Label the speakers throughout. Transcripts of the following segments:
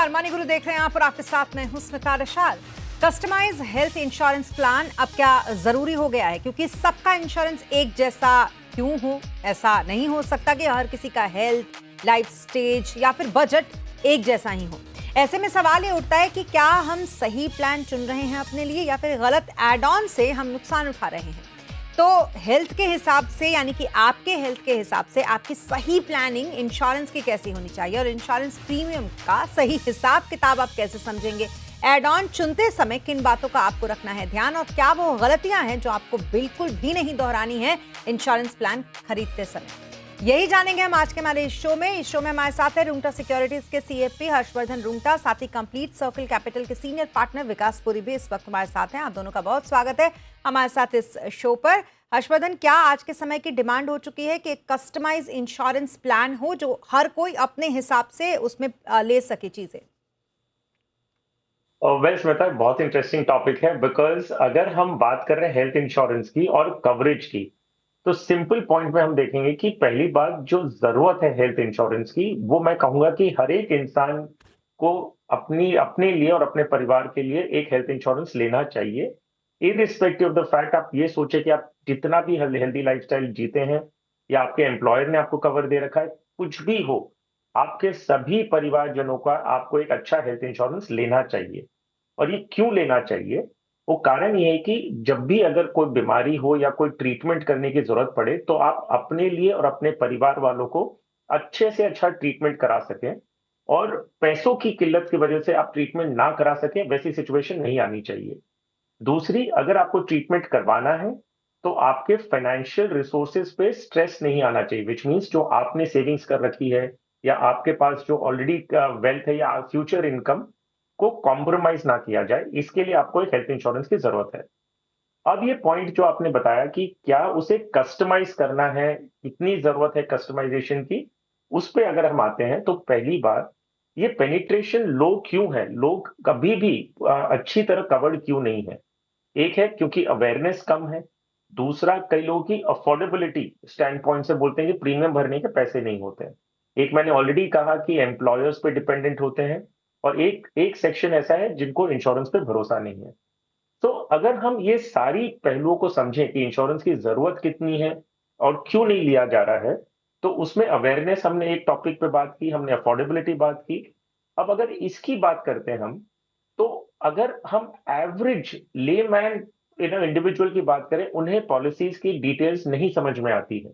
Speaker 1: नमस्कार, मनी गुरु देख रहे हैं आप और आपके साथ मैं हूं Smita Rashal. Customize health insurance plan अब क्या जरूरी हो गया है, क्योंकि सबका इंश्योरेंस एक जैसा क्यों हो? ऐसा नहीं हो सकता कि हर किसी का हेल्थ, लाइफ स्टेज या फिर बजट एक जैसा ही हो। ऐसे में सवाल ये उठता है कि क्या हम सही प्लान चुन रहे हैं अपने लिए या फिर गलत एड ऑन से हम नुकसान उठा रहे हैं। तो हेल्थ के हिसाब से, यानी कि आपके हेल्थ के हिसाब से आपकी सही प्लानिंग इंश्योरेंस की कैसी होनी चाहिए और इंश्योरेंस प्रीमियम का सही हिसाब किताब आप कैसे समझेंगे? एड ऑन चुनते समय किन बातों का आपको रखना है ध्यान, और क्या वो गलतियां हैं जो आपको बिल्कुल भी नहीं दोहरानी है इंश्योरेंस प्लान खरीदते समय? यही जानेंगे हम आज के हमारे इस शो में। हमारे साथ है रुंगटा सिक्योरिटीज के सीएफपी हर्षवर्धन रुंगटा, साथ ही कंप्लीट सर्कल कैपिटल के सीनियर पार्टनर विकास पुरी भी इस वक्त हमारे साथ हैं। आप दोनों का बहुत स्वागत है हमारे साथ इस शो पर। हर्षवर्धन, क्या आज के समय की डिमांड हो चुकी है कि एक कस्टमाइज इंश्योरेंस प्लान हो जो हर कोई अपने हिसाब से उसमें ले सके चीजें?
Speaker 2: वेल श्वेता, बहुत इंटरेस्टिंग टॉपिक है बिकॉज अगर हम बात कर रहे हैं हेल्थ इंश्योरेंस की और कवरेज की, तो सिंपल पॉइंट में हम देखेंगे कि पहली बात जो जरूरत है हेल्थ इंश्योरेंस की, वो मैं कहूंगा कि हर एक इंसान को अपने लिए और अपने परिवार के लिए एक हेल्थ इंश्योरेंस लेना चाहिए। इररिस्पेक्टिव ऑफ द फैक्ट आप ये सोचे कि आप जितना भी हेल्दी लाइफस्टाइल जीते हैं या आपके एम्प्लॉयर ने आपको कवर दे रखा है, कुछ भी हो, आपके सभी परिवारजनों का आपको एक अच्छा हेल्थ इंश्योरेंस लेना चाहिए। और ये क्यों लेना चाहिए? वो कारण ये है कि जब भी अगर कोई बीमारी हो या कोई ट्रीटमेंट करने की जरूरत पड़े, तो आप अपने लिए और अपने परिवार वालों को अच्छे से अच्छा ट्रीटमेंट करा सकें, और पैसों की किल्लत की वजह से आप ट्रीटमेंट ना करा सकें, वैसी सिचुएशन नहीं आनी चाहिए। दूसरी, अगर आपको ट्रीटमेंट करवाना है तो आपके फाइनेंशियल रिसोर्सेज पे स्ट्रेस नहीं आना चाहिए, विच मीन्स जो आपने सेविंग्स कर रखी है या आपके पास जो ऑलरेडी वेल्थ है या फ्यूचर इनकम को कॉम्प्रोमाइज ना किया जाए, इसके लिए आपको एक हेल्थ इंश्योरेंस की जरूरत है। अब ये पॉइंट जो आपने बताया कि क्या उसे कस्टमाइज करना है, कितनी जरूरत है कस्टमाइजेशन की, उस पे अगर हम आते हैं तो पहली बात, ये पेनिट्रेशन लो क्यों है, लोग कभी भी अच्छी तरह कवर्ड क्यों नहीं है? एक है क्योंकि अवेयरनेस कम है। दूसरा, कई लोगों की अफोर्डेबिलिटी स्टैंड पॉइंट से बोलते हैं कि प्रीमियम भरने के पैसे नहीं होते हैं। एक मैंने ऑलरेडी कहा कि एम्प्लॉयर्स पे डिपेंडेंट होते हैं, और एक एक सेक्शन ऐसा है जिनको इंश्योरेंस पे भरोसा नहीं है। तो अगर हम ये सारी पहलुओं को समझें कि इंश्योरेंस की जरूरत कितनी है और क्यों नहीं लिया जा रहा है, तो उसमें अवेयरनेस हमने एक टॉपिक पे बात की, हमने अफोर्डेबिलिटी बात की। अब अगर इसकी बात करते हैं हम, तो अगर हम एवरेज लेमैन इंडिविजुअल की बात करें, उन्हें पॉलिसीज की डिटेल्स नहीं समझ में आती है।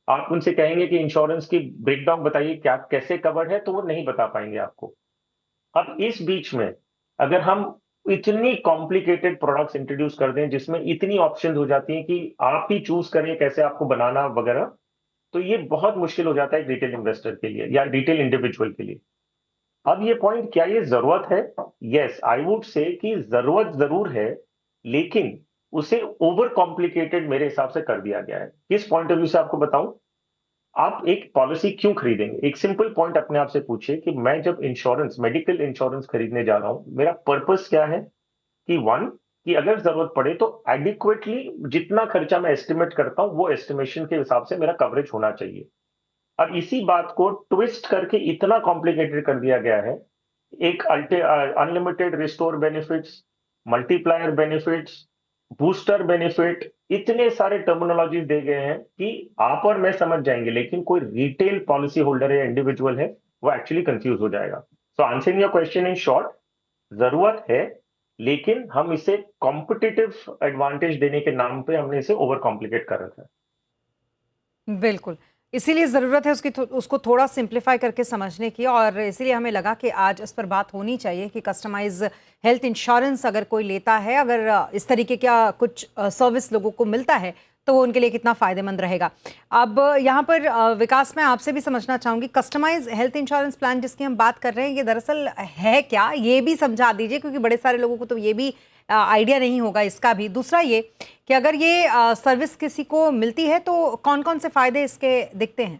Speaker 2: आप उनसे कहेंगे कि इंश्योरेंस की ब्रेकडाउन बताइए, क्या कैसे कवर्ड है, तो वो नहीं बता पाएंगे आपको। अब इस बीच में अगर हम इतनी कॉम्प्लिकेटेड प्रोडक्ट्स इंट्रोड्यूस कर दें जिसमें इतनी ऑप्शन हो जाती हैं कि आप ही चूज करें कैसे आपको बनाना वगैरह, तो ये बहुत मुश्किल हो जाता है रिटेल इन्वेस्टर के लिए या रिटेल इंडिविजुअल के लिए। अब ये पॉइंट, क्या ये जरूरत है? यस, आई वुड से कि जरूरत जरूर है, लेकिन उसे ओवर कॉम्प्लिकेटेड मेरे हिसाब से कर दिया गया है। किस पॉइंट ऑफ व्यू से आपको बताऊं? आप एक पॉलिसी क्यों खरीदेंगे? एक सिंपल पॉइंट अपने आप से पूछिए कि मैं जब इंश्योरेंस, मेडिकल इंश्योरेंस खरीदने जा रहा हूं, मेरा पर्पस क्या है? कि वन, कि अगर जरूरत पड़े तो एडिक्वेटली जितना खर्चा मैं एस्टिमेट करता हूं, वो एस्टिमेशन के हिसाब से मेरा कवरेज होना चाहिए। अब इसी बात को ट्विस्ट करके इतना कॉम्प्लिकेटेड कर दिया गया है। एक unlimited restore benefits, multiplier benefits, booster benefit, इतने सारे टर्मिनोलॉजी दे गए हैं कि आप और मैं समझ जाएंगे, लेकिन कोई रिटेल पॉलिसी होल्डर है, इंडिविजुअल है, वो एक्चुअली कंफ्यूज हो जाएगा। So answering your question in short, जरूरत है, लेकिन हम इसे कॉम्पिटिटिव एडवांटेज देने के नाम पे हमने इसे ओवर कॉम्प्लिकेट कर रखा है।
Speaker 1: बिल्कुल, इसीलिए ज़रूरत है उसको थोड़ा सिंप्लीफाई करके समझने की, और इसीलिए हमें लगा कि आज इस पर बात होनी चाहिए कि कस्टमाइज हेल्थ इंश्योरेंस अगर कोई लेता है, अगर इस तरीके का कुछ सर्विस लोगों को मिलता है, तो वो उनके लिए कितना फ़ायदेमंद रहेगा। अब यहाँ पर विकास, मैं आपसे भी समझना चाहूँगी, कस्टमाइज हेल्थ इंश्योरेंस प्लान जिसकी हम बात कर रहे हैं, ये दरअसल है क्या? ये भी समझा दीजिए, क्योंकि बड़े सारे लोगों को तो ये भी आइडिया नहीं होगा इसका भी। दूसरा ये कि अगर ये सर्विस किसी को मिलती है तो कौन कौन से फायदे इसके दिखते हैं?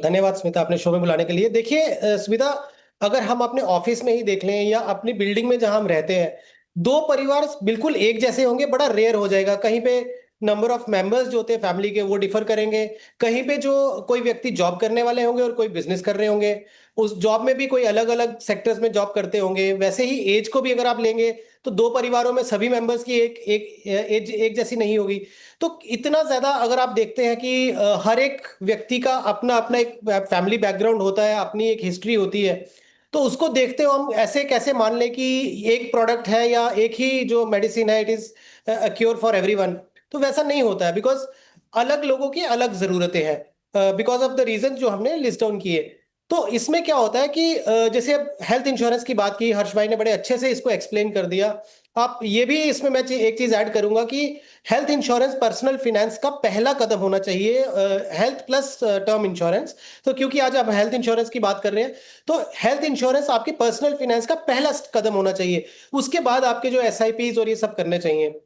Speaker 3: धन्यवाद स्मिता, अपने शो में बुलाने के लिए। देखिए स्मिता, अगर हम अपने ऑफिस में ही देख लें या अपनी बिल्डिंग में जहां हम रहते हैं, दो परिवार बिल्कुल एक जैसे होंगे, बड़ा रेयर हो जाएगा। कहीं पे नंबर ऑफ मेंबर्स जो होते हैं फैमिली के वो डिफर करेंगे। कहीं पे जो कोई व्यक्ति जॉब करने वाले होंगे और कोई बिजनेस कर रहे होंगे, उस जॉब में भी कोई अलग अलग सेक्टर्स में जॉब करते होंगे। वैसे ही एज को भी अगर आप लेंगे तो दो परिवारों में सभी मेंबर्स की एक एक एज एक जैसी नहीं होगी। तो इतना ज्यादा अगर आप देखते हैं कि हर एक व्यक्ति का अपना अपना एक फैमिली बैकग्राउंड होता है, अपनी एक हिस्ट्री होती है। तो उसको देखते हो हम ऐसे कैसे मान लें कि एक प्रोडक्ट है या एक ही जो मेडिसिन है, it is cure for everyone. तो वैसा नहीं होता है, बिकॉज अलग लोगों की अलग जरूरतें हैं, बिकॉज ऑफ द रीजन जो हमने लिस्ट डाउन किए। तो इसमें क्या होता है कि जैसे अब हेल्थ इंश्योरेंस की बात की, हर्ष भाई ने बड़े अच्छे से इसको एक्सप्लेन कर दिया। आप ये भी इसमें मैं एक चीज ऐड करूंगा कि हेल्थ इंश्योरेंस पर्सनल फिनेंस का पहला कदम होना चाहिए, हेल्थ प्लस टर्म इंश्योरेंस। तो क्योंकि आज आप हेल्थ इंश्योरेंस की बात कर रहे हैं, तो हेल्थ इंश्योरेंस आपकी पर्सनल फिनेंस का पहला कदम होना चाहिए। उसके बाद आपके जो एसआईपीज और ये सब करने चाहिए।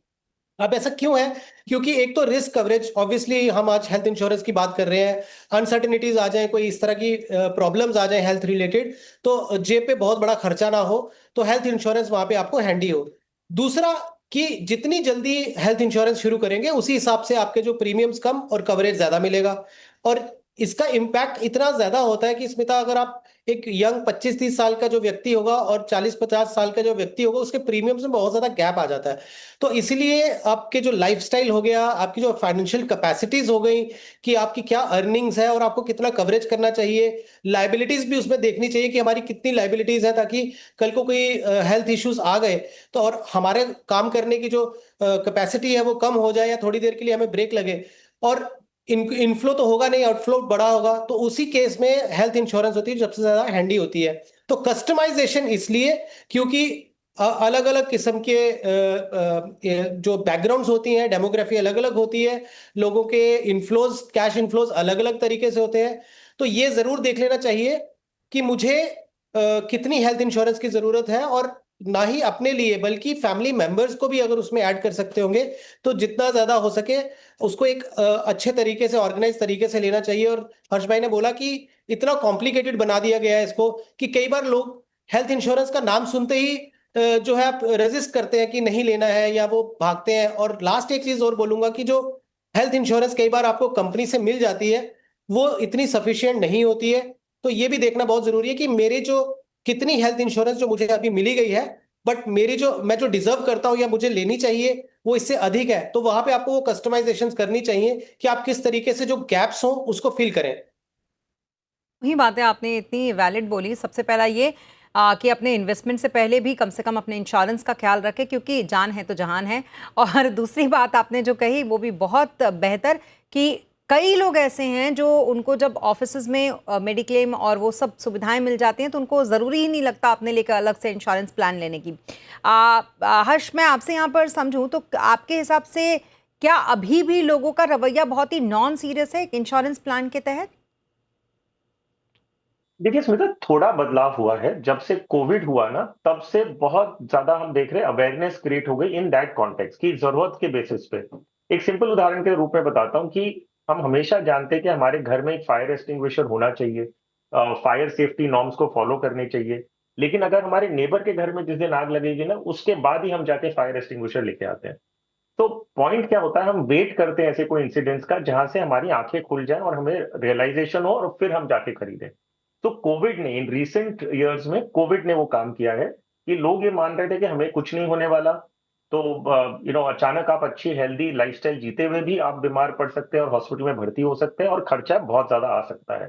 Speaker 3: अब ऐसा क्यों है? क्योंकि एक तो रिस्क कवरेज, ऑब्वियसली हम आज हेल्थ इंश्योरेंस की बात कर रहे हैं, अनसर्टेनिटीज आ जाए, कोई इस तरह की प्रॉब्लम्स आ जाए हेल्थ रिलेटेड, तो जेब पे बहुत बड़ा खर्चा ना हो, तो हेल्थ इंश्योरेंस वहां पे आपको हैंडी हो। दूसरा कि जितनी जल्दी हेल्थ इंश्योरेंस शुरू करेंगे उसी हिसाब से आपके जो प्रीमियम्स कम और कवरेज ज्यादा मिलेगा। और इसका इम्पैक्ट इतना ज्यादा होता है कि स्मिता, अगर आप एक यंग 25-30 साल का जो व्यक्ति होगा और 40-50 साल का जो व्यक्ति होगा, उसके प्रीमियम्स में बहुत ज्यादा गैप आ जाता है। तो इसलिए आपके जो लाइफस्टाइल हो गया, आपकी जो फाइनेंशियल कैपेसिटीज हो गई, कि आपकी क्या अर्निंग्स है और आपको कितना कवरेज करना चाहिए, लाइबिलिटीज भी उसमें देखनी चाहिए कि हमारी कितनी लाइबिलिटीज है, ताकि कल को कोई हेल्थ इश्यूज आ गए तो और हमारे काम करने की जो कैपेसिटी है वो कम हो जाए या थोड़ी देर के लिए हमें ब्रेक लगे, और इनफ्लो तो होगा नहीं, आउटफ्लो बड़ा होगा, तो उसी केस में हेल्थ इंश्योरेंस होती है जो सबसे ज्यादा हैंडी होती है। तो कस्टमाइजेशन इसलिए क्योंकि अलग अलग किस्म के जो बैकग्राउंड्स होती हैं, डेमोग्राफी अलग अलग होती है, लोगों के इनफ्लोज, कैश इनफ्लोज अलग अलग तरीके से होते हैं। तो ये जरूर देख लेना चाहिए कि मुझे कितनी हेल्थ इंश्योरेंस की जरूरत है, और ना ही अपने लिए बल्कि फैमिली मेंबर्स को भी अगर उसमें ऐड कर सकते होंगे तो जितना ज्यादा हो सके उसको एक अच्छे तरीके से, ऑर्गेनाइज तरीके से लेना चाहिए। और हर्ष भाई ने बोला कि इतना कॉम्प्लिकेटेड बना दिया गया है इसको कि कई बार लोग हेल्थ इंश्योरेंस का नाम सुनते ही जो है आप रेजिस्ट करते हैं कि नहीं लेना है, या वो भागते हैं। और लास्ट एक चीज और बोलूंगा कि जो हेल्थ इंश्योरेंस कई बार आपको कंपनी से मिल जाती है वो इतनी सफिशिएंट नहीं होती है। तो ये भी देखना बहुत जरूरी है कि मेरे जो कितनी हेल्थ इंश्योरेंस जो मुझे अभी मिली गई है, बट मेरी जो मैं जो डिजर्व करता हूं या मुझे लेनी चाहिए वो इससे अधिक है। तो वहां पे आपको वो कस्टमाइजेशन करनी चाहिए कि आप किस तरीके से जो गैप्स हो उसको फिल करें।
Speaker 1: वही बातें आपने इतनी वैलिड बोली। सबसे पहला ये कि अपने इन्वेस्टमेंट से पहले भी कम से कम अपने इंश्योरेंस का ख्याल रखें, क्योंकि जान है तो जहान है। और दूसरी बात आपने जो कही वो भी बहुत बेहतर, कि कई लोग ऐसे हैं जो उनको जब ऑफिसेज में मेडिक्लेम और वो सब सुविधाएं मिल जाती हैं तो उनको ज़रूरी ही नहीं लगता अपने लेकर अलग से इंश्योरेंस प्लान लेने की। हर्ष, मैं आपसे यहाँ पर समझूं तो आपके हिसाब से क्या अभी भी लोगों का रवैया बहुत ही नॉन सीरियस है इंश्योरेंस प्लान के तहत?
Speaker 2: देखिए स्मिता, थोड़ा बदलाव हुआ है जब से कोविड हुआ ना, तब से बहुत ज्यादा हम देख रहे हैं अवेयरनेस क्रिएट हो गई इन दैट कॉन्टेक्स्ट की जरूरत के बेसिस पे। एक सिंपल उदाहरण के रूप में बताता हूँ कि हम हमेशा जानते हैं कि हमारे घर में एक फायर एक्सटिंग्विशर होना चाहिए, फायर सेफ्टी नॉर्म्स को फॉलो करने चाहिए। लेकिन अगर हमारे नेबर के घर में जिस दिन आग लगेगी ना, उसके बाद ही हम जाके फायर एक्सटिंग्विशर लेके आते हैं। तो पॉइंट क्या होता है, हम वेट करते हैं ऐसे कोई इंसिडेंट्स का जहां से हमारी आंखें खुल जाएं और हमें रियलाइजेशन हो, और फिर हम जाके खरीदें। तो कोविड ने, इन रीसेंट इयर्स में कोविड ने वो काम किया है कि लोग ये मान रहे थे कि हमें कुछ नहीं होने वाला। तो अचानक आप अच्छी हेल्दी लाइफस्टाइल जीते हुए भी आप बीमार पड़ सकते हैं और हॉस्पिटल में भर्ती हो सकते हैं और खर्चा बहुत ज्यादा आ सकता है।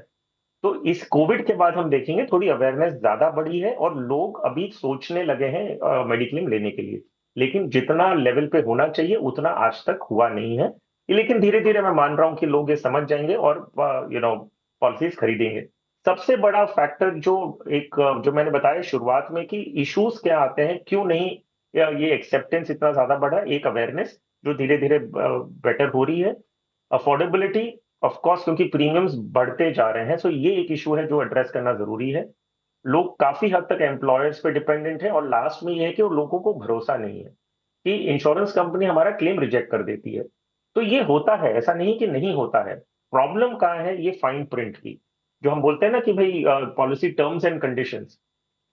Speaker 2: तो इस कोविड के बाद हम देखेंगे थोड़ी अवेयरनेस ज्यादा बढ़ी है और लोग अभी सोचने लगे हैं मेडिक्लेम लेने के लिए। लेकिन जितना लेवल पे होना चाहिए उतना आज तक हुआ नहीं है। लेकिन धीरे धीरे मैं मान रहा हूं कि लोग ये समझ जाएंगे और पॉलिसीज खरीदेंगे। सबसे बड़ा फैक्टर जो जो मैंने बताया शुरुआत में कि इश्यूज क्या आते हैं, क्यों नहीं ये एक्सेप्टेंस इतना ज्यादा बढ़ा, एक अवेयरनेस जो धीरे धीरे बेटर हो रही है। अफोर्डेबिलिटी, ऑफ कोर्स, क्योंकि प्रीमियम्स बढ़ते जा रहे हैं, सो ये एक इशू है जो एड्रेस करना जरूरी है। लोग काफी हद तक एम्प्लॉयर्स पे डिपेंडेंट है और लास्ट में ये है कि वो लोगों को भरोसा नहीं है कि इंश्योरेंस कंपनी हमारा क्लेम रिजेक्ट कर देती है। तो ये होता है, ऐसा नहीं कि नहीं होता है। प्रॉब्लम कहाँ है, ये फाइन प्रिंट की, जो हम बोलते हैं ना कि भाई पॉलिसी टर्म्स एंड कंडीशंस।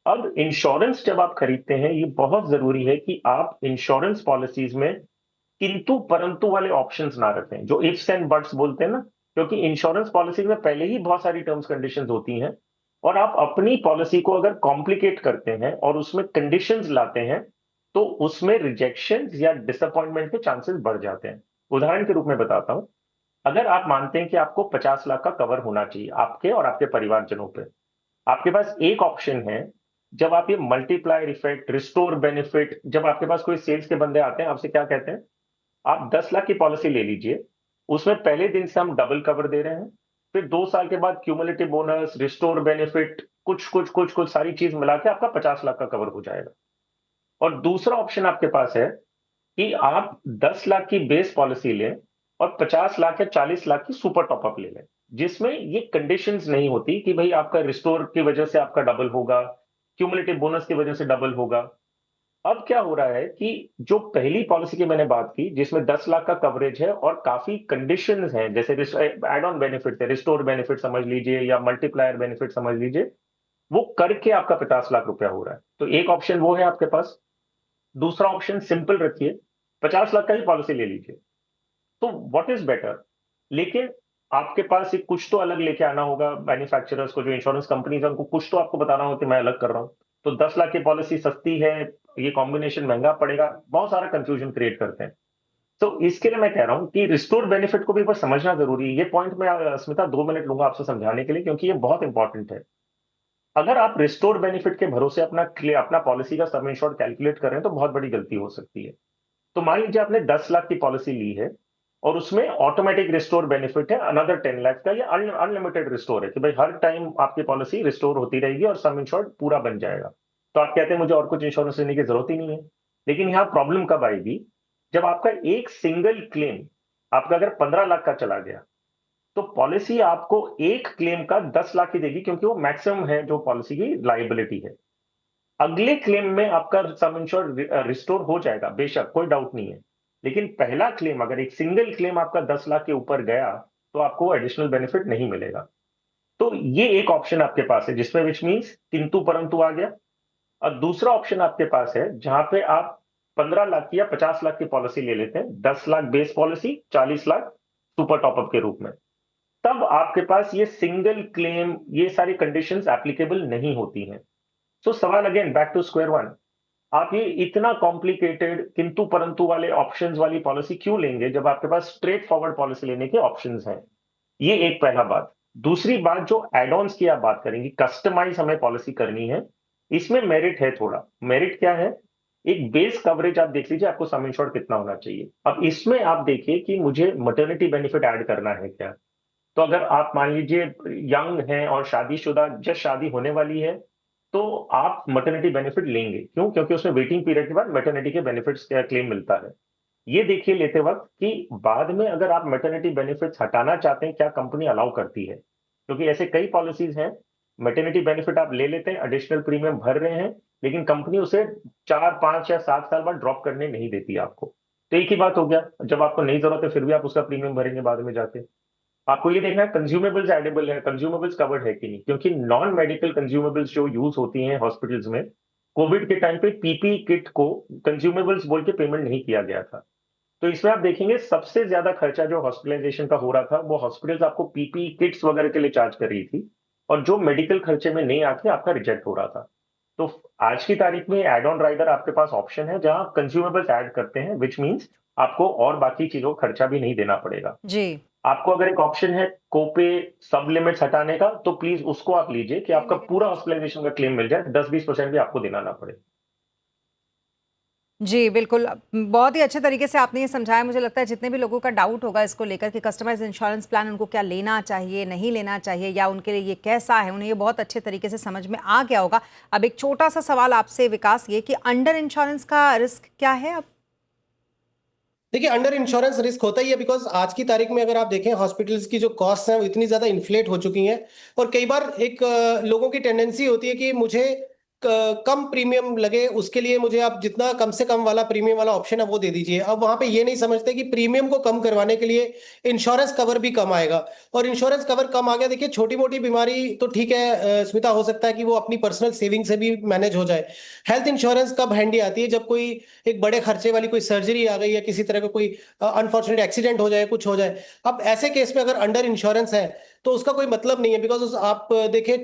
Speaker 2: अब इंश्योरेंस जब आप खरीदते हैं, ये बहुत जरूरी है कि आप इंश्योरेंस पॉलिसीज में किंतु परंतु वाले ऑप्शंस ना रखें, जो इफ्स एंड बट्स बोलते हैं ना, क्योंकि इंश्योरेंस पॉलिसी में पहले ही बहुत सारी टर्म्स कंडीशंस होती हैं, और आप अपनी पॉलिसी को अगर कॉम्प्लिकेट करते हैं और उसमें कंडीशंस लाते हैं, तो उसमें रिजेक्शन या डिसअपॉइंटमेंट के चांसेस बढ़ जाते हैं। उदाहरण के रूप में बताता हूं, अगर आप मानते हैं कि आपको 50 लाख का कवर होना चाहिए आपके और आपके परिवारजनों पे, आपके पास एक ऑप्शन है, जब आप ये मल्टीप्लायर इफेक्ट, रिस्टोर बेनिफिट, जब आपके पास कोई सेल्स के बंदे आते हैं, आपसे क्या कहते हैं, आप 10 लाख की पॉलिसी ले लीजिए, उसमें पहले दिन से हम डबल कवर दे रहे हैं, फिर 2 साल के बाद क्यूमुलेटिव बोनस, रिस्टोर बेनिफिट, कुछ कुछ कुछ कुछ सारी चीज मिला के आपका 50 लाख का कवर हो जाएगा। और दूसरा ऑप्शन आपके पास है कि आप 10 लाख की बेस पॉलिसी लें और 50 लाख या 40 लाख की सुपर टॉपअप ले लें, जिसमें ये कंडीशंस नहीं होती कि भाई आपका रिस्टोर की वजह से आपका डबल होगा, क्यूमुलेटिव बोनस की वजह से डबल होगा। अब क्या हो रहा है कि जो पहली पॉलिसी की मैंने बात की, जिसमें 10 लाख का कवरेज है और काफी कंडीशंस हैं, जैसे एड ऑन बेनिफिट है, रिस्टोर बेनिफिट समझ लीजिए या मल्टीप्लायर बेनिफिट समझ लीजिए, वो करके आपका 50 लाख रुपया हो रहा है। तो एक ऑप्शन वो है आपके पास। दूसरा ऑप्शन सिंपल रखिए, 50 लाख का ही पॉलिसी ले लीजिए। तो व्हाट इज बेटर, लेकिन आपके पास एक कुछ तो अलग लेके आना होगा मैन्युफैक्चरर्स को, जो इंश्योरेंस कंपनीज है उनको कुछ तो आपको बताना होगा कि मैं अलग कर रहा हूं। तो 10 लाख की पॉलिसी सस्ती है, ये कॉम्बिनेशन महंगा पड़ेगा, बहुत सारा कंफ्यूजन क्रिएट करते हैं। तो इसके लिए मैं कह रहा हूं कि रिस्टोर बेनिफिट को भी बस समझना जरूरी है। ये पॉइंट मैं स्मिता 2 मिनट लूंगा आपसे समझाने के लिए, क्योंकि ये बहुत इंपॉर्टेंट है। अगर आप रिस्टोर बेनिफिट के भरोसे अपना पॉलिसी का सम इंश्योर्ड कैलकुलेट कर रहे हैं, तो बहुत बड़ी गलती हो सकती है। तो मान लीजिए आपने 10 लाख की पॉलिसी ली है और उसमें ऑटोमेटिक रिस्टोर बेनिफिट है अनदर 10 लाख का, या अनलिमिटेड रिस्टोर है कि भाई हर टाइम आपकी पॉलिसी रिस्टोर होती रहेगी और सम इंश्योर्ड पूरा बन जाएगा। तो आप कहते हैं मुझे और कुछ इंश्योरेंस लेने की जरूरत ही नहीं है। लेकिन यहां प्रॉब्लम कब आएगी, जब आपका एक सिंगल क्लेम आपका अगर 15 लाख का चला गया, तो पॉलिसी आपको एक क्लेम का 10 लाख ही देगी, क्योंकि वो मैक्सिमम है जो पॉलिसी की लाइबिलिटी है। अगले क्लेम में आपका सम इंश्योर्ड रिस्टोर हो जाएगा, बेशक कोई डाउट नहीं है, लेकिन पहला क्लेम अगर एक सिंगल क्लेम आपका 10 लाख के ऊपर गया, तो आपको एडिशनल बेनिफिट नहीं मिलेगा। तो ये एक ऑप्शन आपके पास है जिसमें विच मींस किंतु परंतु आ गया। और दूसरा ऑप्शन आपके पास है जहां पे आप 15 लाख की या 50 लाख की पॉलिसी ले लेते हैं, 10 lakh base policy, 40 lakh super top up के रूप में, तब आपके पास ये सिंगल क्लेम, ये सारी कंडीशंस एप्लीकेबल नहीं होती हैं। तो सवाल again back to square one, आप ये इतना कॉम्प्लिकेटेड किंतु परंतु वाले ऑप्शंस वाली पॉलिसी क्यों लेंगे, जब आपके पास स्ट्रेट फॉरवर्ड पॉलिसी लेने के ऑप्शंस हैं। ये एक पहला बात। दूसरी बात, जो एड ऑन्स की आप बात करेंगे, कस्टमाइज हमें पॉलिसी करनी है, इसमें मेरिट है। थोड़ा मेरिट क्या है, एक बेस कवरेज आप देख लीजिए आपको सम इंश्योर्ड कितना होना चाहिए। अब इसमें आप देखिए कि मुझे मटर्निटी बेनिफिट ऐड करना है क्या। तो अगर आप मान लीजिए यंग हैं और शादीशुदा, जस्ट शादी होने वाली है, तो आप मैटरनिटी बेनिफिट लेंगे। क्यों? क्योंकि उसमें वेटिंग पीरियड के बाद मैटरनिटी के बेनिफिट्स का क्लेम मिलता है। ये देखिए लेते वक्त कि बाद में अगर आप मैटरनिटी बेनिफिट्स हटाना चाहते हैं, क्या कंपनी अलाउ करती है। क्योंकि ऐसे कई पॉलिसीज हैं, मैटरनिटी बेनिफिट आप ले लेते हैं, एडिशनल प्रीमियम भर रहे हैं, लेकिन कंपनी उसे 4, 5 या 7 साल बाद ड्रॉप करने नहीं देती आपको। तो एक ही बात हो गया, जब आपको नहीं जरूरत है फिर भी आप उसका प्रीमियम भरेंगे बाद में जाके। आपको ये देखना है कंज्यूमेबल्स एडेबल है, कंज्यूमेबल्स कवर्ड है कि नहीं, क्योंकि नॉन मेडिकल कंज्यूमेबल्स जो यूज होती हैं हॉस्पिटल्स में, कोविड के टाइम पे पीपी किट को कंज्यूमेबल्स बोल के पेमेंट नहीं किया गया था। तो इसमें आप देखेंगे सबसे ज्यादा खर्चा जो हॉस्पिटलाइजेशन का हो रहा था, वो हॉस्पिटल्स आपको पीपी किट्स वगैरह के लिए चार्ज कर रही थी, और जो मेडिकल खर्चे में नहीं आके आपका रिजेक्ट हो रहा था। तो आज की तारीख में एड ऑन राइडर आपके पास ऑप्शन है जहां कंज्यूमेबल्स ऐड करते हैं, विच मीन्स आपको और बाकी चीजों का खर्चा भी नहीं देना पड़ेगा।
Speaker 1: जी।
Speaker 2: आपको अगर एक ऑप्शन है कोपे सब लिमिट्स हटाने का, तो प्लीज उसको आप लीजिए कि आपका पूरा हॉस्पिटलाइजेशन का क्लेम मिल जाए, 10-20% भी आपको देना ना पड़े।
Speaker 1: जी, बिल्कुल। बहुत ही अच्छे तरीके से आपने ये समझाया। मुझे लगता है जितने भी लोगों का डाउट होगा इसको लेकर कि कस्टमाइज़ इंश्योरेंस प्लान उनको क्या लेना चाहिए, नहीं लेना चाहिए, या उनके लिए ये कैसा है, उन्हें ये बहुत अच्छे तरीके से समझ में आ गया होगा। अब एक छोटा-सा सवाल आपसे विकास, ये कि अंडर इंश्योरेंस का रिस्क क्या है अब?
Speaker 3: देखिए, अंडर इंश्योरेंस रिस्क होता ही है, बिकॉज आज की तारीख में अगर आप देखें हॉस्पिटल्स की जो कॉस्ट हैं वो इतनी ज्यादा इन्फ्लेट हो चुकी हैं, और कई बार एक लोगों की टेंडेंसी होती है कि मुझे कम प्रीमियम लगे उसके लिए मुझे आप जितना कम से कम वाला प्रीमियम वाला ऑप्शन है वो दे दीजिए। अब वहां पे ये नहीं समझते कि प्रीमियम को कम करवाने के लिए इंश्योरेंस कवर भी कम आएगा, और इंश्योरेंस कवर कम आ गया। देखिए छोटी मोटी बीमारी तो ठीक है स्मिता, हो सकता है कि वो अपनी पर्सनल सेविंग से भी मैनेज हो जाए। हेल्थ इंश्योरेंस कब हैंडी आती है, जब कोई एक बड़े खर्चे वाली कोई सर्जरी आ गई या किसी तरह का कोई अनफॉर्चुनेट एक्सीडेंट हो जाए, कुछ हो जाए। अब ऐसे केस में अगर अंडर इंश्योरेंस है तो उसका कोई मतलब नहीं है, बिकॉज आप देखें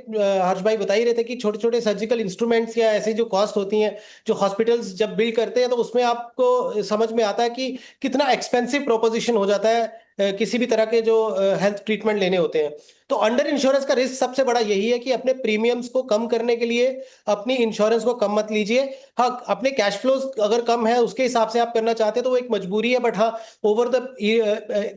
Speaker 3: हर्ष भाई बता ही रहे थे कि छोटे छोटे सर्जिकल इंस्ट्रूमेंट्स या ऐसी जो कॉस्ट होती हैं जो हॉस्पिटल्स जब बिल करते हैं, तो उसमें आपको समझ में आता है कि कितना एक्सपेंसिव प्रोपोजिशन हो जाता है किसी भी तरह के जो हेल्थ ट्रीटमेंट लेने होते हैं। तो अंडर इंश्योरेंस का रिस्क सबसे बड़ा यही है कि अपने प्रीमियम्स को कम करने के लिए अपनी इंश्योरेंस को कम मत लीजिए। हाँ, अपने कैश फ्लोज अगर कम है उसके हिसाब से आप करना चाहते हैं तो वो एक मजबूरी है, बट हाँ over the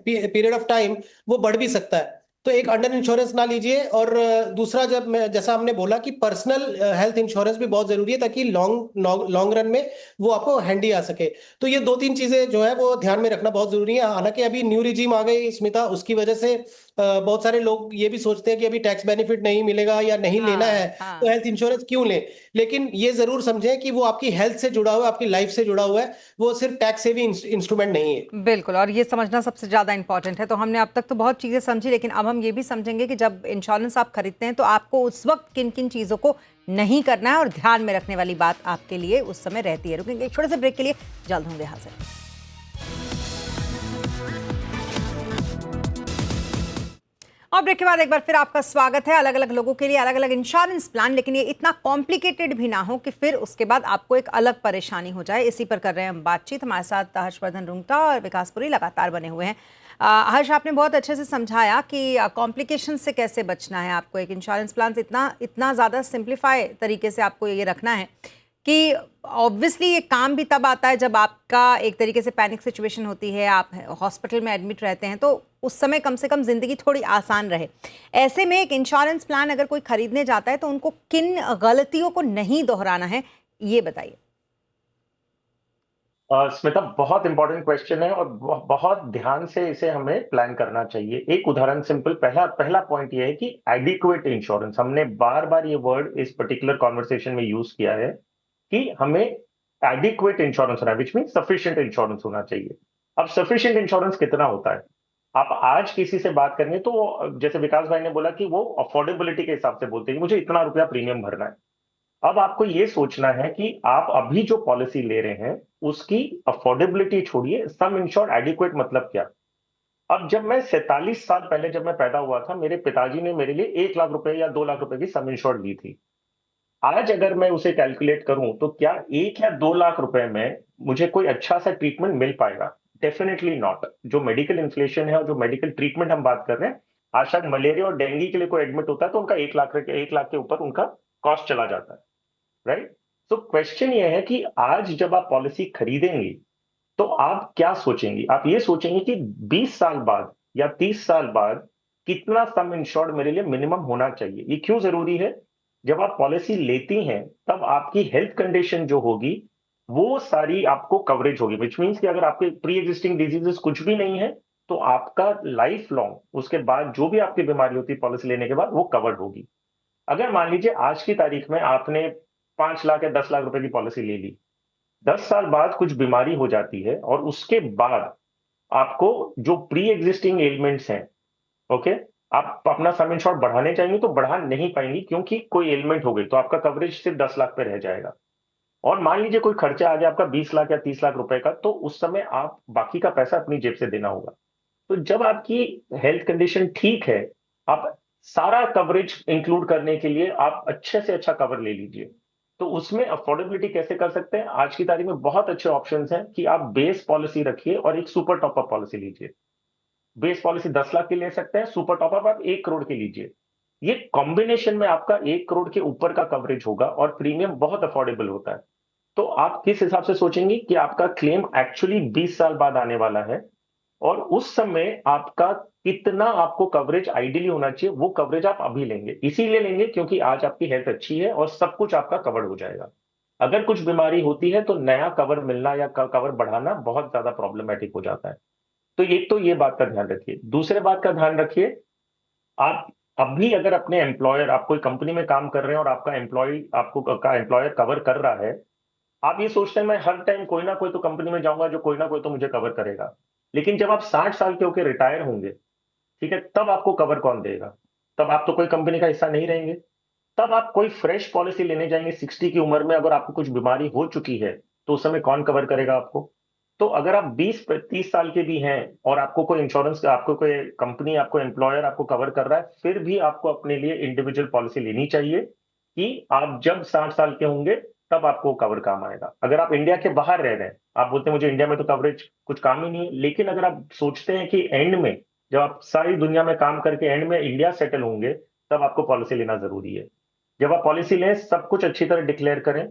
Speaker 3: period of time वो बढ़ भी सकता है। तो एक अंडर इंश्योरेंस ना लीजिए। और दूसरा, जब मैं जैसा हमने बोला कि पर्सनल हेल्थ इंश्योरेंस भी बहुत जरूरी है ताकि लॉन्ग रन में वो आपको हैंडी आ सके। तो ये दो तीन चीजें जो है वो ध्यान में रखना बहुत जरूरी है। हालांकि अभी न्यू रिजीम आ गई स्मिता, उसकी वजह से बहुत सारे लोग ये भी सोचते हैं कि अभी टैक्स बेनिफिट नहीं मिलेगा या नहीं लेना है
Speaker 1: हाँ
Speaker 3: तो हेल्थ इंश्योरेंस क्यों लें। लेकिन ये जरूर समझें कि वो आपकी हेल्थ से जुड़ा हुआ है, आपकी लाइफ से जुड़ा हुआ है, वो सिर्फ टैक्स सेविंग इंस्ट्रूमेंट नहीं है।
Speaker 1: बिल्कुल, और ये समझना सबसे ज़्यादा इंपॉर्टेंट है। तो हमने अब तक तो बहुत चीज़ें समझी, लेकिन अब हम ये भी समझेंगे कि जब इंश्योरेंस आप खरीदते हैं तो आपको उस वक्त किन किन चीज़ों को नहीं करना है और ध्यान में रखने वाली बात आपके लिए उस समय रहती है। रुकेंगे एक छोटे से ब्रेक के लिए, जल्द होंगे हाजिर। और ब्रेक के बाद एक बार फिर आपका स्वागत है। अलग अलग लोगों के लिए अलग अलग इंश्योरेंस प्लान, लेकिन ये इतना कॉम्प्लिकेटेड भी ना हो कि फिर उसके बाद आपको एक अलग परेशानी हो जाए। इसी पर कर रहे हैं हम बातचीत। हमारे साथ हर्षवर्धन रुंगटा और विकासपुरी लगातार बने हुए हैं। हर्ष, आपने बहुत अच्छे से समझाया कि कॉम्प्लिकेशन से कैसे बचना है। आपको एक इंश्योरेंस प्लान इतना ज़्यादा सिंप्लीफाई तरीके से आपको ये रखना है कि ऑब्वियसली ये काम भी तब आता है जब आपका एक तरीके से पैनिक सिचुएशन होती है, आप हॉस्पिटल में एडमिट रहते हैं, तो उस समय कम से कम जिंदगी थोड़ी आसान रहे। ऐसे में एक इंश्योरेंस प्लान अगर कोई खरीदने जाता है तो उनको किन गलतियों को नहीं दोहराना है, ये बताइए।
Speaker 2: स्मिता, बहुत इंपॉर्टेंट क्वेश्चन है और बहुत ध्यान से इसे हमें प्लान करना चाहिए। एक उदाहरण, सिंपल पहला पहला पॉइंट ये है कि एडिक्वेट इंश्योरेंस। हमने बार बार ये वर्ड इस पर्टिकुलर कॉन्वर्सेशन में यूज किया है कि हमें एडिक्वेट इंश्योरेंस होना है, विच मीन सफिशिएंट इंश्योरेंस होना चाहिए। अब सफिशिएंट इंश्योरेंस कितना होता है? आप आज किसी से बात करेंगे तो जैसे विकास भाई ने बोला कि वो अफोर्डेबिलिटी के हिसाब से बोलते हैं कि मुझे इतना रुपया प्रीमियम भरना है। अब आपको ये सोचना है कि आप अभी जो पॉलिसी ले रहे हैं उसकी अफोर्डेबिलिटी छोड़िए, सम इंश्योर्ड एडिक्वेट मतलब क्या? अब जब मैं 47 साल पहले जब मैं पैदा हुआ था, मेरे पिताजी ने मेरे लिए 1 लाख रुपए या 2 लाख रुपए की सम इंश्योर्ड ली थी। आज अगर मैं उसे कैलकुलेट करूं तो क्या 1 या 2 लाख रुपए में मुझे कोई अच्छा सा ट्रीटमेंट मिल पाएगा? Definitely not. जो मेडिकल इन्फ्लेशन है और जो मेडिकल ट्रीटमेंट हम बात कर रहे हैं, आज शायद मलेरिया और डेंगू के लिए कोई एडमिट होता है तो उनका 1 लाख के ऊपर उनका कॉस्ट चला जाता है, राइट? तो क्वेश्चन ये है कि आज जब आप पॉलिसी खरीदेंगी तो आप क्या सोचेंगी? आप ये सोचेंगे कि 20 साल बाद या 30 साल बाद कितना सम इंश्योर्ड मेरे लिए मिनिमम होना चाहिए। ये क्यों जरूरी है? जब आप पॉलिसी लेती हैं तब आपकी हेल्थ कंडीशन जो होगी वो सारी आपको कवरेज होगी, विच मीन्स कि अगर आपके प्री एग्जिस्टिंग डिजीजेस कुछ भी नहीं है तो आपका लाइफ लॉन्ग उसके बाद जो भी आपकी बीमारी होती है पॉलिसी लेने के बाद वो कवर्ड होगी। अगर मान लीजिए आज की तारीख में आपने 5 लाख या 10 लाख रुपए की पॉलिसी ले ली, 10 साल बाद कुछ बीमारी हो जाती है और उसके बाद आपको जो प्री एग्जिस्टिंग एलिमेंट्स हैं, ओके, आप अपना सम इंश्योर्ड बढ़ाने चाहेंगे तो बढ़ा नहीं पाएंगी क्योंकि कोई एलिमेंट हो गई तो आपका कवरेज सिर्फ 10 लाख पे रह जाएगा। और मान लीजिए कोई खर्चा आ गया आपका 20 लाख या 30 लाख रुपए का, तो उस समय आप बाकी का पैसा अपनी जेब से देना होगा। तो जब आपकी हेल्थ कंडीशन ठीक है, आप सारा कवरेज इंक्लूड करने के लिए आप अच्छे से अच्छा कवर ले लीजिए। तो उसमें अफोर्डेबिलिटी कैसे कर सकते हैं? आज की तारीख में बहुत अच्छे ऑप्शंस हैं कि आप बेस पॉलिसी रखिए और एक सुपर टॉपअप पॉलिसी लीजिए। बेस पॉलिसी 10 लाख की ले सकते हैं, सुपर टॉपअप आप 1 करोड़ की लीजिए। ये कॉम्बिनेशन में आपका 1 करोड़ के ऊपर का कवरेज होगा और प्रीमियम बहुत अफोर्डेबल होता है। तो आप किस हिसाब से सोचेंगे कि आपका क्लेम एक्चुअली 20 साल बाद आने वाला है और उस समय आपका कितना आपको कवरेज आइडियली होना चाहिए, वो कवरेज आप अभी लेंगे। इसीलिए लेंगे क्योंकि आज आपकी हेल्थ अच्छी है और सब कुछ आपका कवर्ड हो जाएगा। अगर कुछ बीमारी होती है तो नया कवर मिलना या कवर बढ़ाना बहुत ज्यादा प्रॉब्लमेटिक हो जाता है। तो एक तो ये बात का ध्यान रखिए। दूसरे बात का ध्यान रखिए, आप अब भी अगर अपने एम्प्लॉयर, आप कोई कंपनी में काम कर रहे हैं और आपका एम्प्लॉयर कवर कर रहा है, आप ये सोचते हैं मैं हर टाइम कोई ना कोई तो कंपनी में जाऊंगा जो कोई ना कोई तो मुझे कवर करेगा। लेकिन जब आप 60 साल के होकर रिटायर होंगे, ठीक है, तब आपको कवर कौन देगा? तब आप तो कोई कंपनी का हिस्सा नहीं रहेंगे। तब आप कोई फ्रेश पॉलिसी लेने जाएंगे 60 की उम्र में, अगर आपको कुछ बीमारी हो चुकी है तो उस समय कौन कवर करेगा आपको? तो अगर आप 20-30 साल के भी हैं और आपको कोई इंश्योरेंस, आपको कोई कंपनी, आपको एम्प्लॉयर आपको कवर कर रहा है, फिर भी आपको अपने लिए इंडिविजुअल पॉलिसी लेनी चाहिए कि आप जब 60 साल के होंगे तब आपको कवर काम आएगा। अगर आप इंडिया के बाहर रह रहे हैं, आप बोलते हैं मुझे इंडिया में तो कवरेज कुछ काम ही नहीं है, लेकिन अगर आप सोचते हैं कि एंड में जब आप सारी दुनिया में काम करके एंड में इंडिया सेटल होंगे, तब आपको पॉलिसी लेना जरूरी है। जब आप पॉलिसी लें, सब कुछ अच्छी तरह डिक्लेयर करें।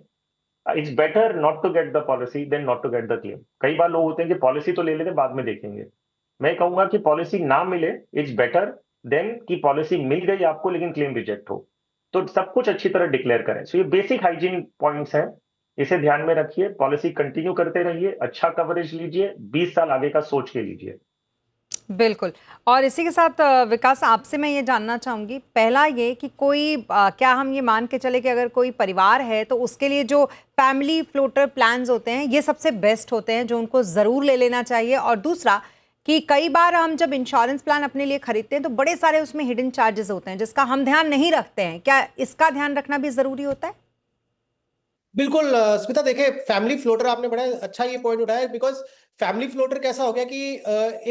Speaker 2: It's better not to get the policy than not to get the claim. कई बार लोग होते हैं कि पॉलिसी तो ले लेते बाद में देखेंगे। मैं कहूंगा कि पॉलिसी ना मिले, इट्स बेटर देन कि पॉलिसी मिल गई आपको लेकिन क्लेम रिजेक्ट हो। तो सब कुछ अच्छी तरह डिक्लेयर करें। सो ये बेसिक हाइजीन पॉइंट्स हैं, इसे ध्यान में रखिए। पॉलिसी कंटिन्यू करते रहिए, अच्छा कवरेज लीजिए, 20 साल आगे का सोच के लीजिए।
Speaker 1: बिल्कुल। और इसी के साथ विकास, आपसे मैं ये जानना चाहूँगी, पहला ये कि क्या हम ये मान के चले कि अगर कोई परिवार है तो उसके लिए जो फैमिली फ्लोटर प्लान्स होते हैं ये सबसे बेस्ट होते हैं, जो उनको ज़रूर ले लेना चाहिए? और दूसरा कि कई बार हम जब इंश्योरेंस प्लान अपने लिए खरीदते हैं तो बड़े सारे उसमें हिडन चार्जेस होते हैं जिसका हम ध्यान नहीं रखते हैं, क्या इसका ध्यान रखना भी ज़रूरी होता है?
Speaker 3: बिल्कुल स्मिता, देखिए फैमिली फ्लोटर आपने बड़ा अच्छा ये पॉइंट उठाया, बिकॉज फैमिली फ्लोटर कैसा हो गया कि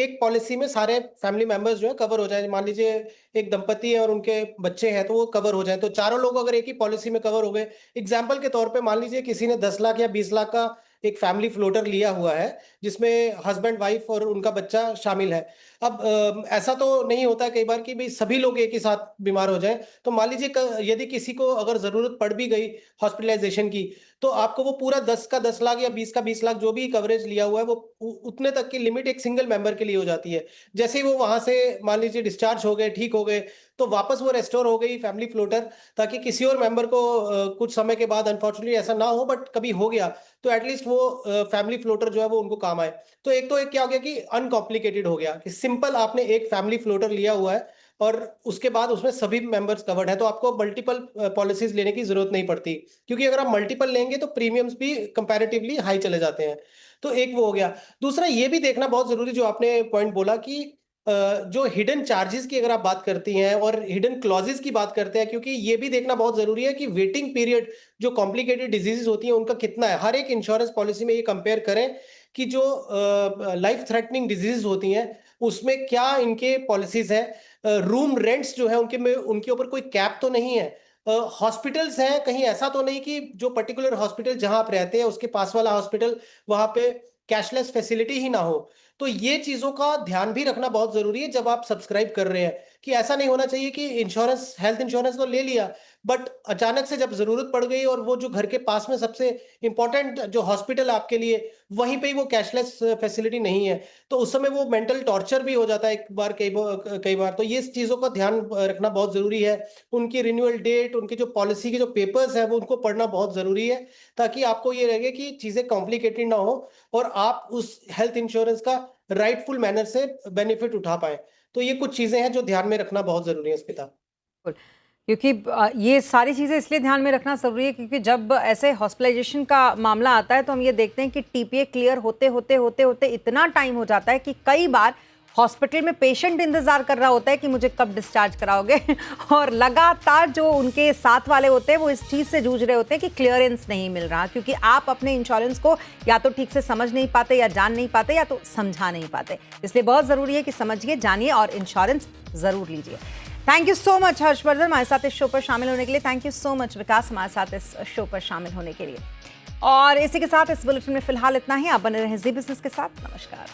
Speaker 3: एक पॉलिसी में सारे फैमिली मेंबर्स जो है कवर हो जाए। मान लीजिए एक दंपति है और उनके बच्चे हैं तो वो कवर हो जाए, तो चारों लोग अगर एक ही पॉलिसी में कवर हो गए। एग्जाम्पल के तौर पे मान लीजिए किसी ने 10 लाख या 20 लाख का एक फैमिली फ्लोटर लिया हुआ है जिसमें हस्बैंड वाइफ और उनका बच्चा शामिल है। अब ऐसा तो नहीं होता कई बार कि भाई सभी लोग एक ही साथ बीमार हो जाएं। तो मान लीजिए यदि किसी को अगर जरूरत पड़ भी गई हॉस्पिटलाइजेशन की, तो आपको वो पूरा 10 का 10 लाख या 20 का 20 लाख जो भी कवरेज लिया हुआ है वो उतने तक की लिमिट एक सिंगल मेंबर के लिए हो जाती है। जैसे ही वो वहां से मान लीजिए डिस्चार्ज हो गए, ठीक हो गए, तो वापस वो रेस्टोर हो गई फैमिली फ्लोटर, ताकि किसी और मेंबर को कुछ समय के बाद अनफॉर्चुनेटली ऐसा ना हो, बट कभी हो गया तो एटलीस्ट वो फैमिली फ्लोटर जो है वो उनको काम आए। तो एक क्या हो गया कि अनकॉम्प्लिकेटेड हो गया कि सिंपल आपने एक फैमिली फ्लोटर लिया हुआ है और उसके बाद उसमें सभी मेंबर्स कवर्ड है, तो आपको मल्टीपल पॉलिसीज लेने की जरूरत नहीं पड़ती, क्योंकि अगर आप मल्टीपल लेंगे तो प्रीमियम्स भी कंपैरेटिवली हाई चले जाते हैं। तो एक वो हो गया। दूसरा ये भी देखना बहुत जरूरी, जो आपने पॉइंट बोला कि जो हिडन चार्जेस की अगर आप बात करती हैं और हिडन क्लॉजेस की बात करते हैं, क्योंकि ये भी देखना बहुत जरूरी है कि वेटिंग पीरियड जो कॉम्प्लिकेटेड डिजीजेस होती हैं उनका कितना है। हर एक इंश्योरेंस पॉलिसी में ये कंपेयर करें कि जो लाइफ थ्रेटनिंग डिजीज होती हैं उसमें क्या इनके पॉलिसीज है। रूम रेंट्स जो है उनके में उनके ऊपर कोई कैप तो नहीं है। हॉस्पिटल्स हैं, कहीं ऐसा तो नहीं कि जो पर्टिकुलर हॉस्पिटल जहां आप रहते हैं उसके पास वाला हॉस्पिटल वहां पे कैशलेस फैसिलिटी ही ना हो। तो ये चीजों का ध्यान भी रखना बहुत जरूरी है जब आप सब्सक्राइब कर रहे हैं, कि ऐसा नहीं होना चाहिए कि इंश्योरेंस, हेल्थ इंश्योरेंस तो ले लिया बट अचानक से जब जरूरत पड़ गई और वो जो घर के पास में सबसे इंपॉर्टेंट जो हॉस्पिटल आपके लिए वहीं पे ही वो कैशलेस फैसिलिटी नहीं है, तो उस समय वो मेंटल टॉर्चर भी हो जाता है कई बार। तो ये चीजों का ध्यान रखना बहुत जरूरी है। उनकी रिन्यूअल डेट, उनकी जो पॉलिसी के जो पेपर्स है वो उनको पढ़ना बहुत जरूरी है, ताकि आपको ये लगे कि चीजें कॉम्प्लिकेटेड ना हो और आप उस हेल्थ इंश्योरेंस का राइटफुल मैनर से बेनिफिट उठा पाए। तो ये कुछ चीजें हैं जो ध्यान में रखना बहुत जरूरी है स्मिता।
Speaker 1: क्योंकि ये सारी चीज़ें इसलिए ध्यान में रखना ज़रूरी है क्योंकि जब ऐसे हॉस्पिटलाइजेशन का मामला आता है तो हम ये देखते हैं कि टीपीए क्लियर होते इतना टाइम हो जाता है कि कई बार हॉस्पिटल में पेशेंट इंतज़ार कर रहा होता है कि मुझे कब डिस्चार्ज कराओगे और लगातार जो उनके साथ वाले होते हैं वो इस चीज़ से जूझ रहे होते हैं कि क्लियरेंस नहीं मिल रहा, क्योंकि आप अपने इंश्योरेंस को या तो ठीक से समझ नहीं पाते या जान नहीं पाते या तो समझा नहीं पाते। इसलिए बहुत ज़रूरी है कि समझिए, जानिए और इंश्योरेंस ज़रूर लीजिए। Thank you so much Harshvardhan हमारे साथ इस शो पर शामिल होने के लिए। थैंक यू सो मच विकास हमारे साथ इस शो पर शामिल होने के लिए। और इसी के साथ इस बुलेटिन में फिलहाल इतना ही। आप बने रहें जी बिजनेस के साथ। नमस्कार।